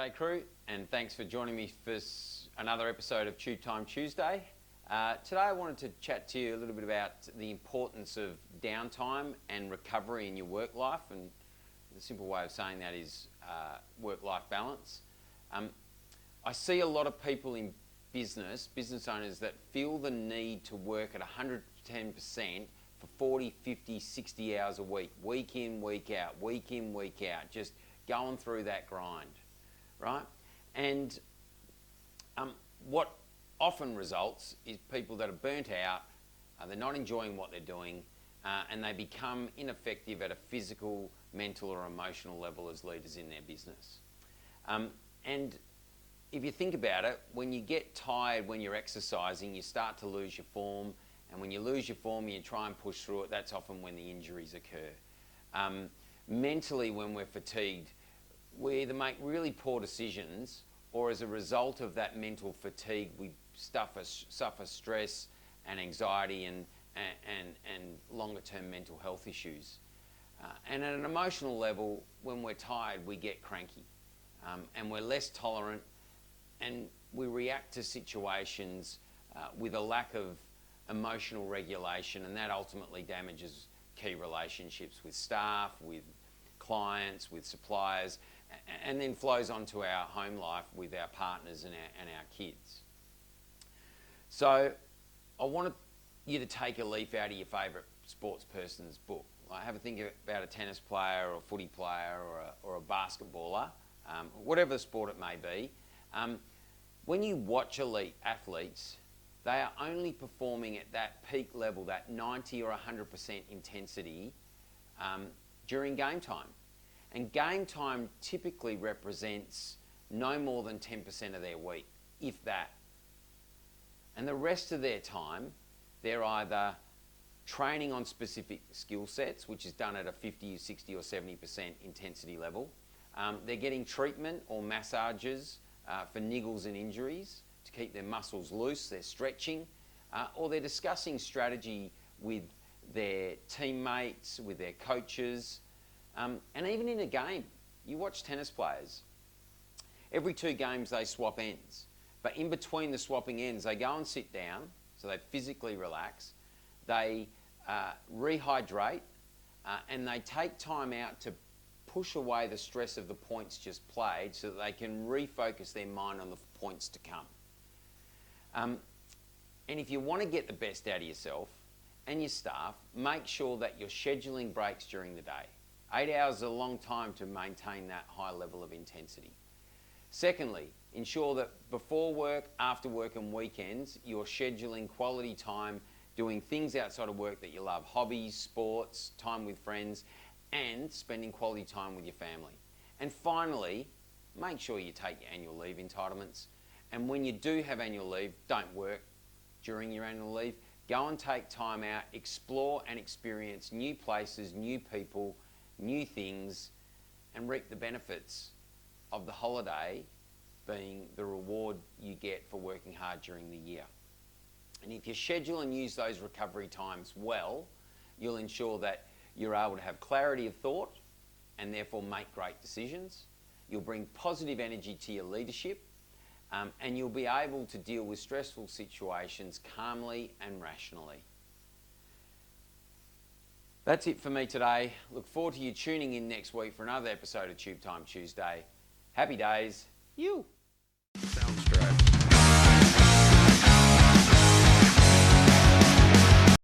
G'day crew, and thanks for joining me for another episode of Tube Time Tuesday. Today I wanted to chat to you a little bit about the importance of downtime and recovery in your work life, and the simple way of saying that is work-life balance. I see a lot of people in business owners that feel the need to work at 110% for 40, 50, 60 hours a week in, week out, just going through that grind, right? And what often results is people that are burnt out, they're not enjoying what they're doing, and they become ineffective at a physical, mental or emotional level as leaders in their business. And if you think about it, when you get tired when you're exercising, you start to lose your form, and when you lose your form and you try and push through it, that's often when the injuries occur. Mentally, when we're fatigued, we either make really poor decisions, or as a result of that mental fatigue, we suffer stress and anxiety and longer-term mental health issues. And at an emotional level, when we're tired, we get cranky, and we're less tolerant, and we react to situations with a lack of emotional regulation, and that ultimately damages key relationships with staff, with clients, with suppliers, and then flows onto our home life with our partners and our kids. So I wanted you to take a leaf out of your favourite sports person's book. Like, have a think about a tennis player or a footy player or a basketballer, whatever the sport it may be. When you watch elite athletes, they are only performing at that peak level, that 90 or 100% intensity during game time. And game time typically represents no more than 10% of their week, if that. And the rest of their time, they're either training on specific skill sets, which is done at a 50, 60 or 70% intensity level. They're getting treatment or massages for niggles and injuries to keep their muscles loose, they're stretching, or they're discussing strategy with their teammates, with their coaches, and even in a game. You watch tennis players, every 2 games they swap ends, but in between the swapping ends they go and sit down, so they physically relax, they rehydrate, and they take time out to push away the stress of the points just played so that they can refocus their mind on the points to come. And if you want to get the best out of yourself and your staff, make sure that you're scheduling breaks during the day. 8 hours is a long time to maintain that high level of intensity. Secondly, ensure that before work, after work and weekends, you're scheduling quality time, doing things outside of work that you love, hobbies, sports, time with friends, and spending quality time with your family. And finally, make sure you take your annual leave entitlements. And when you do have annual leave, don't work during your annual leave. Go and take time out, explore and experience new places, new people, new things, and reap the benefits of the holiday being the reward you get for working hard during the year. And if you schedule and use those recovery times well, you'll ensure that you're able to have clarity of thought and therefore make great decisions. You'll bring positive energy to your leadership, and you'll be able to deal with stressful situations calmly and rationally. That's it for me today. Look forward to you tuning in next week for another episode of Tube Time Tuesday. Happy days. You. Sounds great.